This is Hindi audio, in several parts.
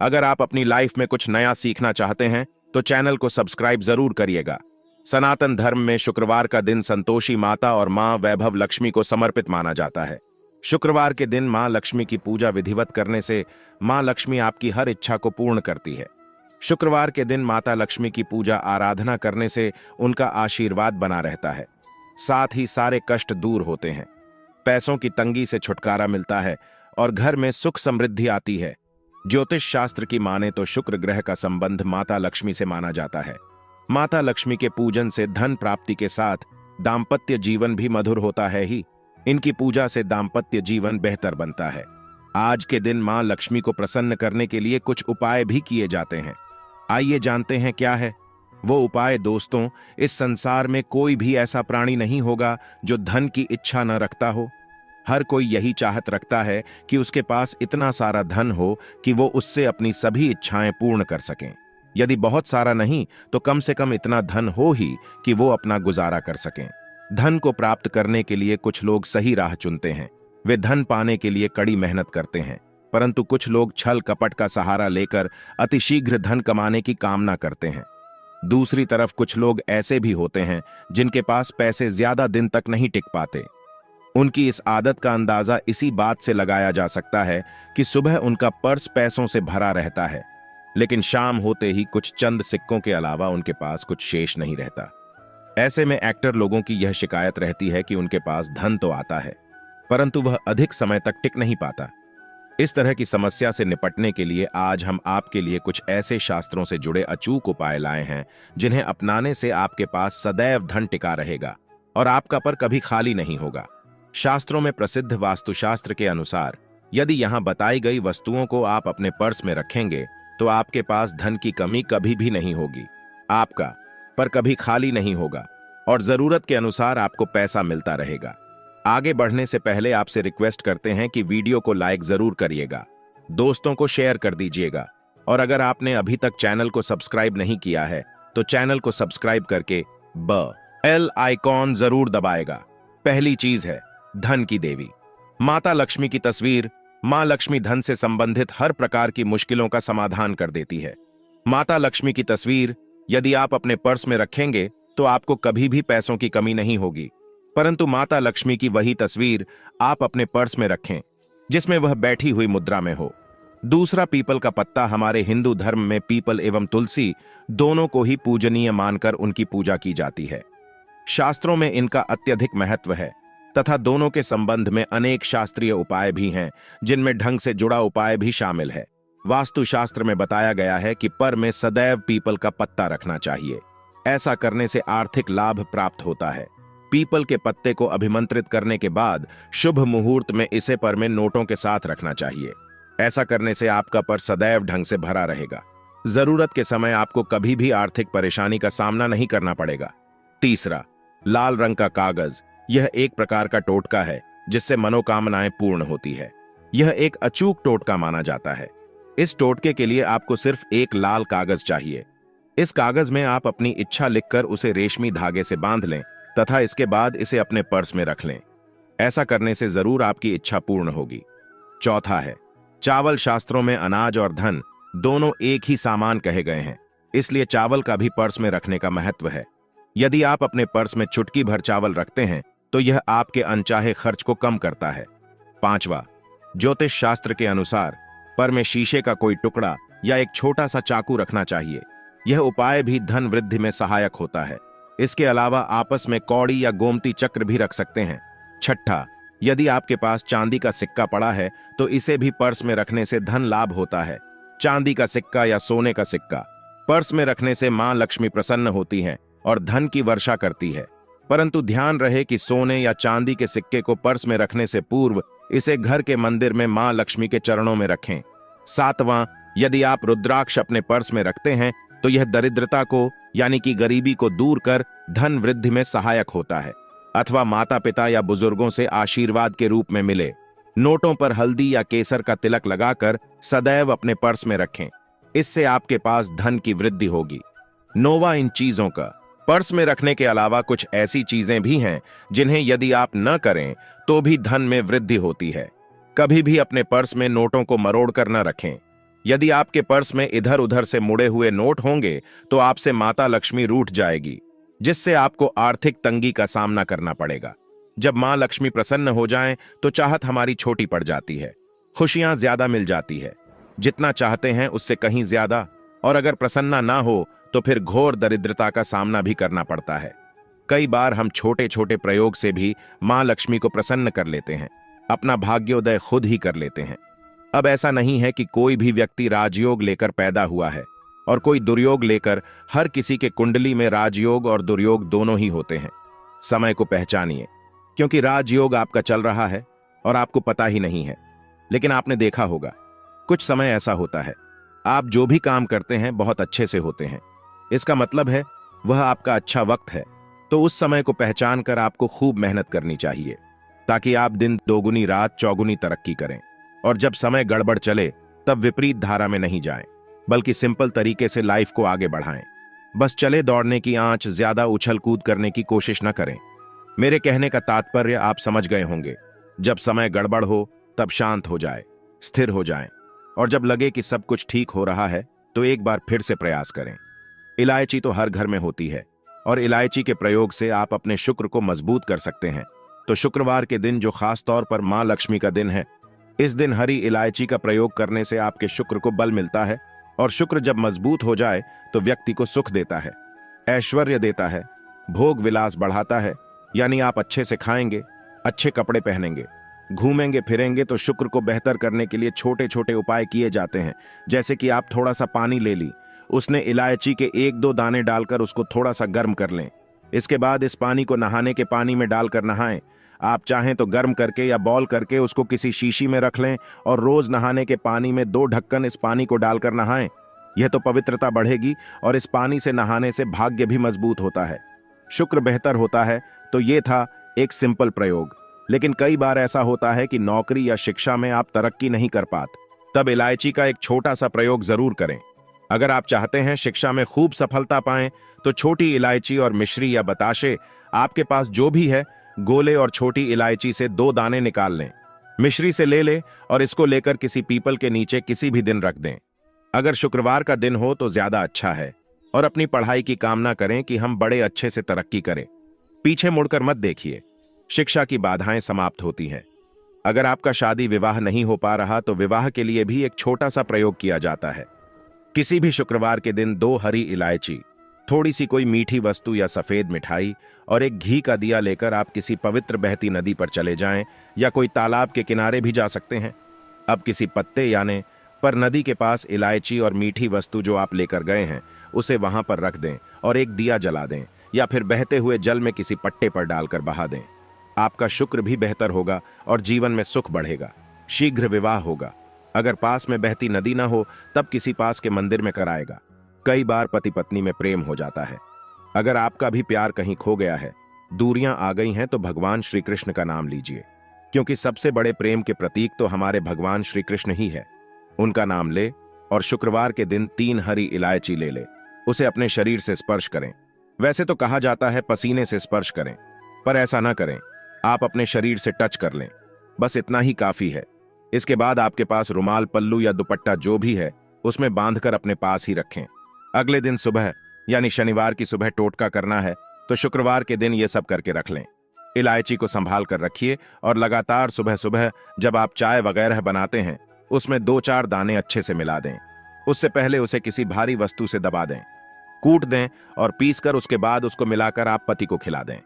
अगर आप अपनी लाइफ में कुछ नया सीखना चाहते हैं तो चैनल को सब्सक्राइब जरूर करिएगा। सनातन धर्म में शुक्रवार का दिन संतोषी माता और मां वैभव लक्ष्मी को समर्पित माना जाता है। शुक्रवार के दिन मां लक्ष्मी की पूजा विधिवत करने से मां लक्ष्मी आपकी हर इच्छा को पूर्ण करती है। शुक्रवार के दिन माता लक्ष्मी की पूजा आराधना करने से उनका आशीर्वाद बना रहता है। साथ ही सारे कष्ट दूर होते हैं, पैसों की तंगी से छुटकारा मिलता है और घर में सुख समृद्धि आती है। ज्योतिष शास्त्र की माने तो शुक्र ग्रह का संबंध माता लक्ष्मी से माना जाता है। माता लक्ष्मी के पूजन से धन प्राप्ति के साथ दाम्पत्य जीवन भी मधुर होता है ही। इनकी पूजा से दाम्पत्य जीवन बेहतर बनता है। आज के दिन मां लक्ष्मी को प्रसन्न करने के लिए कुछ उपाय भी किए जाते हैं। आइए जानते हैं क्या है वो उपाय। दोस्तों, इस संसार में कोई भी ऐसा प्राणी नहीं होगा जो धन की इच्छा न रखता हो। हर कोई यही चाहत रखता है कि उसके पास इतना सारा धन हो कि वो उससे अपनी सभी इच्छाएं पूर्ण कर सकें। यदि बहुत सारा नहीं तो कम से कम इतना धन हो ही कि वो अपना गुजारा कर सकें। धन को प्राप्त करने के लिए कुछ लोग सही राह चुनते हैं। वे धन पाने के लिए कड़ी मेहनत करते हैं, परंतु कुछ लोग छल कपट का सहारा लेकर अतिशीघ्र धन कमाने की कामना करते हैं। दूसरी तरफ कुछ लोग ऐसे भी होते हैं जिनके पास पैसे ज्यादा दिन तक नहीं टिक पाते। उनकी इस आदत का अंदाजा इसी बात से लगाया जा सकता है कि सुबह उनका पर्स पैसों से भरा रहता है, लेकिन शाम होते ही कुछ चंद सिक्कों के अलावा उनके पास कुछ शेष नहीं रहता। ऐसे में एक्टर लोगों की यह शिकायत रहती है कि उनके पास धन तो आता है, परंतु वह अधिक समय तक टिक नहीं पाता। इस तरह की समस्या से निपटने के लिए आज हम आपके लिए कुछ ऐसे शास्त्रों से जुड़े अचूक उपाय लाए हैं जिन्हें अपनाने से आपके पास सदैव धन टिका रहेगा और आपका पर कभी खाली नहीं होगा। शास्त्रों में प्रसिद्ध वास्तुशास्त्र के अनुसार यदि यहां बताई गई वस्तुओं को आप अपने पर्स में रखेंगे तो आपके पास धन की कमी कभी भी नहीं होगी। आपका पर कभी खाली नहीं होगा और जरूरत के अनुसार आपको पैसा मिलता रहेगा। आगे बढ़ने से पहले आपसे रिक्वेस्ट करते हैं कि वीडियो को लाइक जरूर करिएगा, दोस्तों को शेयर कर दीजिएगा और अगर आपने अभी तक चैनल को सब्सक्राइब नहीं किया है तो चैनल को सब्सक्राइब करके बेल आइकॉन जरूर दबाएगा। पहली चीज है धन की देवी माता लक्ष्मी की तस्वीर। मां लक्ष्मी धन से संबंधित हर प्रकार की मुश्किलों का समाधान कर देती है। माता लक्ष्मी की तस्वीर यदि आप अपने पर्स में रखेंगे तो आपको कभी भी पैसों की कमी नहीं होगी, परंतु माता लक्ष्मी की वही तस्वीर आप अपने पर्स में रखें जिसमें वह बैठी हुई मुद्रा में हो। दूसरा, पीपल का पत्ता। हमारे हिंदू धर्म में पीपल एवं तुलसी दोनों को ही पूजनीय मानकर उनकी पूजा की जाती है। शास्त्रों में इनका अत्यधिक महत्व है तथा दोनों के संबंध में अनेक शास्त्रीय उपाय भी हैं जिनमें ढंग से जुड़ा उपाय भी शामिल है। वास्तुशास्त्र में बताया गया है कि पर में सदैव पीपल का पत्ता रखना चाहिए। ऐसा करने से आर्थिक लाभ प्राप्त होता है। पीपल के पत्ते को अभिमंत्रित करने के बाद शुभ मुहूर्त में इसे पर में नोटों के साथ रखना चाहिए। ऐसा करने से आपका पर सदैव ढंग से भरा रहेगा। जरूरत के समय आपको कभी भी आर्थिक परेशानी का सामना नहीं करना पड़ेगा। तीसरा, लाल रंग का कागज। यह एक प्रकार का टोटका है जिससे मनोकामनाएं पूर्ण होती है। यह एक अचूक टोटका माना जाता है। इस टोटके के लिए आपको सिर्फ एक लाल कागज चाहिए। इस कागज में आप अपनी इच्छा लिखकर उसे रेशमी धागे से बांध लें तथा इसके बाद इसे अपने पर्स में रख लें। ऐसा करने से जरूर आपकी इच्छा पूर्ण होगी। चौथा है चावल। शास्त्रों में अनाज और धन दोनों एक ही सामान कहे गए हैं, इसलिए चावल का भी पर्स में रखने का महत्व है। यदि आप अपने पर्स में चुटकी भर चावल रखते हैं तो यह आपके अनचाहे खर्च को कम करता है। पांचवा, ज्योतिष शास्त्र के अनुसार पर में शीशे का कोई टुकड़ा या एक छोटा सा चाकू रखना चाहिए। यह उपाय भी धन वृद्धि में सहायक होता है। इसके अलावा आपस में कौड़ी या गोमती चक्र भी रख सकते हैं। छठा, यदि आपके पास चांदी का सिक्का पड़ा है तो इसे भी पर्स में रखने से धन लाभ होता है। चांदी का सिक्का या सोने का सिक्का पर्स में रखने से मां लक्ष्मी प्रसन्न होती हैं और धन की वर्षा करती है, परंतु ध्यान रहे कि सोने या चांदी के सिक्के को पर्स में रखने से पूर्व इसे घर के मंदिर में मां लक्ष्मी के चरणों में रखें। सातवां, यदि आप रुद्राक्ष अपने पर्स में रखते हैं तो यह दरिद्रता को यानी कि गरीबी को दूर कर धन वृद्धि में सहायक होता है अथवा माता पिता या बुजुर्गों से आशीर्वाद के रूप में मिले। नोटों पर हल्दी या केसर का तिलक लगाकर सदैव अपने पर्स में रखें, इससे आपके पास धन की वृद्धि होगी। नौवां, इन चीजों का पर्स में रखने के अलावा कुछ ऐसी चीजें भी हैं जिन्हें यदि आप न करें तो भी धन में वृद्धि होती है। कभी भी अपने पर्स में नोटों को मरोड़ कर न रखें। यदि आपके पर्स में इधर उधर से मुड़े हुए नोट होंगे तो आपसे माता लक्ष्मी रूठ जाएगी, जिससे आपको आर्थिक तंगी का सामना करना पड़ेगा। जब मां लक्ष्मी प्रसन्न हो जाएं तो चाहत हमारी छोटी पड़ जाती है, खुशियां ज्यादा मिल जाती है, जितना चाहते हैं उससे कहीं ज्यादा, और अगर प्रसन्ना ना हो तो फिर घोर दरिद्रता का सामना भी करना पड़ता है। कई बार हम छोटे छोटे प्रयोग से भी मां लक्ष्मी को प्रसन्न कर लेते हैं, अपना भाग्योदय खुद ही कर लेते हैं। अब ऐसा नहीं है कि कोई भी व्यक्ति राजयोग लेकर पैदा हुआ है और कोई दुर्योग लेकर। हर किसी के कुंडली में राजयोग और दुर्योग दोनों ही होते हैं। समय को पहचानिए, क्योंकि राजयोग आपका चल रहा है और आपको पता ही नहीं है। लेकिन आपने देखा होगा, कुछ समय ऐसा होता है आप जो भी काम करते हैं बहुत अच्छे से होते हैं। इसका मतलब है वह आपका अच्छा वक्त है। तो उस समय को पहचान कर आपको खूब मेहनत करनी चाहिए, ताकि आप दिन दोगुनी रात चौगुनी तरक्की करें। और जब समय गड़बड़ चले तब विपरीत धारा में नहीं जाएं, बल्कि सिंपल तरीके से लाइफ को आगे बढ़ाएं। बस चले दौड़ने की आंच, ज्यादा उछल कूद करने की कोशिश न करें। मेरे कहने का तात्पर्य आप समझ गए होंगे। जब समय गड़बड़ हो तब शांत हो जाए, स्थिर हो जाएं, और जब लगे कि सब कुछ ठीक हो रहा है तो एक बार फिर से प्रयास करें। इलायची तो हर घर में होती है और इलायची के प्रयोग से आप अपने शुक्र को मजबूत कर सकते हैं। तो शुक्रवार के दिन, जो खास तौर पर मां लक्ष्मी का दिन है, इस दिन हरी इलायची का प्रयोग करने से आपके शुक्र को बल मिलता है। और शुक्र जब मजबूत हो जाए तो व्यक्ति को सुख देता है, ऐश्वर्य देता है, भोग विलास बढ़ाता है। यानी आप अच्छे से खाएंगे, अच्छे कपड़े पहनेंगे, घूमेंगे फिरेंगे। तो शुक्र को बेहतर करने के लिए छोटे छोटे उपाय किए जाते हैं। जैसे कि आप थोड़ा सा पानी ले ली, उसने इलायची के 1-2 दाने डालकर उसको थोड़ा सा गर्म कर लें। इसके बाद इस पानी को नहाने के पानी में डालकर नहाएं। आप चाहें तो गर्म करके या बॉल करके उसको किसी शीशी में रख लें और रोज नहाने के पानी में 2 ढक्कन इस पानी को डालकर नहाएं। यह तो पवित्रता बढ़ेगी और इस पानी से नहाने से भाग्य भी मजबूत होता है, शुक्र बेहतर होता है। तो ये था एक सिंपल प्रयोग। लेकिन कई बार ऐसा होता है कि नौकरी या शिक्षा में आप तरक्की नहीं कर पाते, तब इलायची का एक छोटा सा प्रयोग जरूर करें। अगर आप चाहते हैं शिक्षा में खूब सफलता पाएं तो छोटी इलायची और मिश्री या बताशे, आपके पास जो भी है, गोले और छोटी इलायची से 2 दाने निकाल लें, मिश्री से ले लें और इसको लेकर किसी पीपल के नीचे किसी भी दिन रख दें। अगर शुक्रवार का दिन हो तो ज्यादा अच्छा है। और अपनी पढ़ाई की कामना करें कि हम बड़े अच्छे से तरक्की करें। पीछे मुड़कर मत देखिए, शिक्षा की बाधाएं समाप्त होती हैं। अगर आपका शादी विवाह नहीं हो पा रहा तो विवाह के लिए भी एक छोटा सा प्रयोग किया जाता है। किसी भी शुक्रवार के दिन 2 हरी इलायची, थोड़ी सी कोई मीठी वस्तु या सफेद मिठाई और एक घी का दिया लेकर आप किसी पवित्र बहती नदी पर चले जाएं, या कोई तालाब के किनारे भी जा सकते हैं। अब किसी पत्ते यानी पर नदी के पास इलायची और मीठी वस्तु जो आप लेकर गए हैं उसे वहां पर रख दें और एक दिया जला दें, या फिर बहते हुए जल में किसी पट्टे पर डालकर बहा दें। आपका शुक्र भी बेहतर होगा और जीवन में सुख बढ़ेगा, शीघ्र विवाह होगा। अगर पास में बहती नदी ना हो तब किसी पास के मंदिर में कराएगा। कई बार पति पत्नी में प्रेम हो जाता है। अगर आपका भी प्यार कहीं खो गया है, दूरियां आ गई हैं, तो भगवान श्री कृष्ण का नाम लीजिए, क्योंकि सबसे बड़े प्रेम के प्रतीक तो हमारे भगवान श्री कृष्ण ही है। उनका नाम ले और शुक्रवार के दिन 3 हरी इलायची ले ले, उसे अपने शरीर से स्पर्श करें। वैसे तो कहा जाता है पसीने से स्पर्श करें, पर ऐसा ना करें, आप अपने शरीर से टच कर लें, बस इतना ही काफी है। इसके बाद आपके पास रुमाल, पल्लू या दुपट्टा जो भी है उसमें बांधकर अपने पास ही रखें। अगले दिन सुबह यानी शनिवार की सुबह टोटका करना है, तो शुक्रवार के दिन ये सब करके रख लें। इलायची को संभाल कर रखिए और लगातार सुबह सुबह जब आप चाय वगैरह बनाते हैं उसमें 2-4 दाने अच्छे से मिला दें। उससे पहले उसे किसी भारी वस्तु से दबा दें, कूट दें और पीसकर उसके बाद उसको मिलाकर आप पति को खिला दें।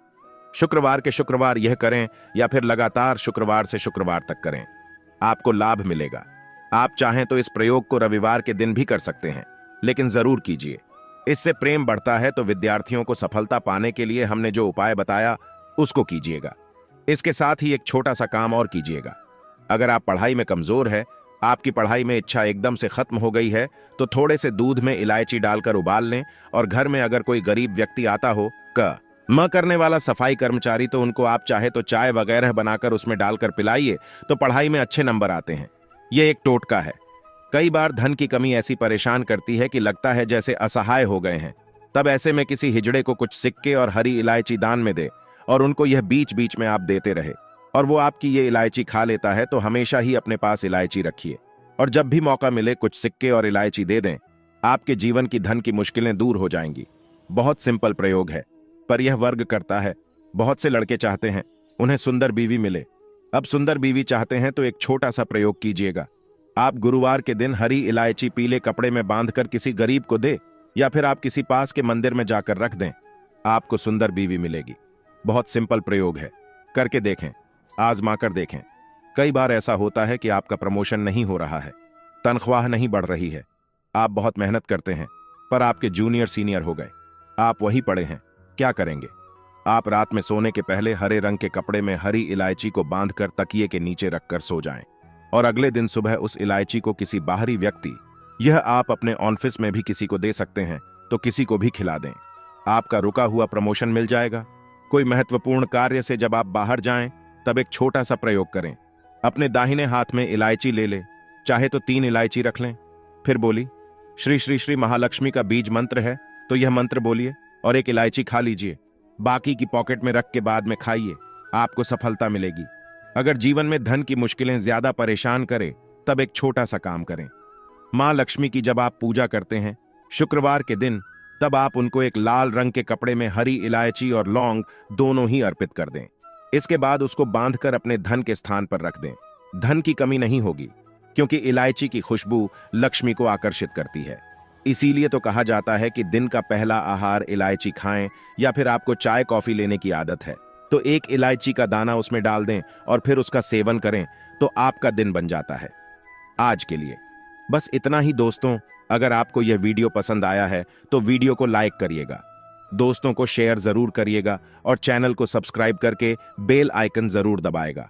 शुक्रवार के शुक्रवार यह करें या फिर लगातार शुक्रवार से शुक्रवार तक करें, आपको लाभ मिलेगा। आप चाहें तो इस प्रयोग को रविवार के दिन भी कर सकते हैं, लेकिन जरूर कीजिए। इससे प्रेम बढ़ता है। तो विद्यार्थियों को सफलता पाने के लिए हमने जो उपाय बताया उसको कीजिएगा। इसके साथ ही एक छोटा सा काम और कीजिएगा। अगर आप पढ़ाई में कमजोर है, आपकी पढ़ाई में इच्छा एकदम से खत्म हो गई है, तो थोड़े से दूध में इलायची डालकर उबाल लें और घर में अगर कोई गरीब व्यक्ति आता हो, म करने वाला सफाई कर्मचारी, तो उनको आप चाहे तो चाय वगैरह बनाकर उसमें डालकर पिलाइए, तो पढ़ाई में अच्छे नंबर आते हैं। यह एक टोटका है। कई बार धन की कमी ऐसी परेशान करती है कि लगता है जैसे असहाय हो गए हैं। तब ऐसे में किसी हिजड़े को कुछ सिक्के और हरी इलायची दान में दे और उनको यह बीच बीच में आप देते रहे और वो आपकी ये इलायची खा लेता है, तो हमेशा ही अपने पास इलायची रखिए और जब भी मौका मिले कुछ सिक्के और इलायची दे दें, आपके जीवन की धन की मुश्किलें दूर हो जाएंगी। बहुत सिंपल प्रयोग है, पर यह वर्क करता है। बहुत से लड़के चाहते हैं उन्हें सुंदर बीवी मिले। अब सुंदर बीवी चाहते हैं तो एक छोटा सा प्रयोग कीजिएगा। आप गुरुवार के दिन हरी इलायची पीले कपड़े में बांधकर किसी गरीब को दे, या फिर आप किसी पास के मंदिर में जाकर रख दें। आपको सुंदर बीवी मिलेगी। बहुत सिंपल प्रयोग है, करके देखें, आजमा कर देखें। कई बार ऐसा होता है कि आपका प्रमोशन नहीं हो रहा है, तनख्वाह नहीं बढ़ रही है, आप बहुत मेहनत करते हैं, पर आपके जूनियर सीनियर हो गए, आप वही पड़े हैं। क्या करेंगे? आप रात में सोने के पहले हरे रंग के कपड़े में हरी इलायची को बांधकर तकिए के नीचे रखकर सो जाएं, और अगले दिन सुबह उस इलायची को किसी बाहरी व्यक्ति, यह आप अपने ऑफिस में भी किसी को दे सकते हैं, तो किसी को भी खिला दें। आपका रुका हुआ प्रमोशन मिल जाएगा। कोई महत्वपूर्ण कार्य से जब आप बाहर जाएं, तब एक छोटा सा प्रयोग करें। अपने दाहिने हाथ में इलायची ले ले, चाहे तो 3 इलायची रख लें। फिर बोली, श्री श्री श्री महालक्ष्मी का बीज मंत्र है, तो यह मंत्र बोलिए और एक इलायची खा लीजिए। बाकी की पॉकेट में रख के बाद में खाइए, आपको सफलता मिलेगी। अगर जीवन में धन की मुश्किलें ज्यादा परेशान करें, तब एक छोटा सा काम करें। मां लक्ष्मी की जब आप पूजा करते हैं शुक्रवार के दिन, तब आप उनको एक लाल रंग के कपड़े में हरी इलायची और लौंग दोनों ही अर्पित कर दें। इसके बाद उसको बांधकर अपने धन के स्थान पर रख दें। धन की कमी नहीं होगी, क्योंकि इलायची की खुशबू लक्ष्मी को आकर्षित करती है। इसीलिए तो कहा जाता है कि दिन का पहला आहार इलायची खाएं, या फिर आपको चाय कॉफी लेने की आदत है तो एक इलायची का दाना उसमें डाल दें और फिर उसका सेवन करें, तो आपका दिन बन जाता है। आज के लिए बस इतना ही दोस्तों। अगर आपको यह वीडियो पसंद आया है तो वीडियो को लाइक करिएगा, दोस्तों को शेयर जरूर करिएगा और चैनल को सब्सक्राइब करके बेल आइकन जरूर दबाएगा।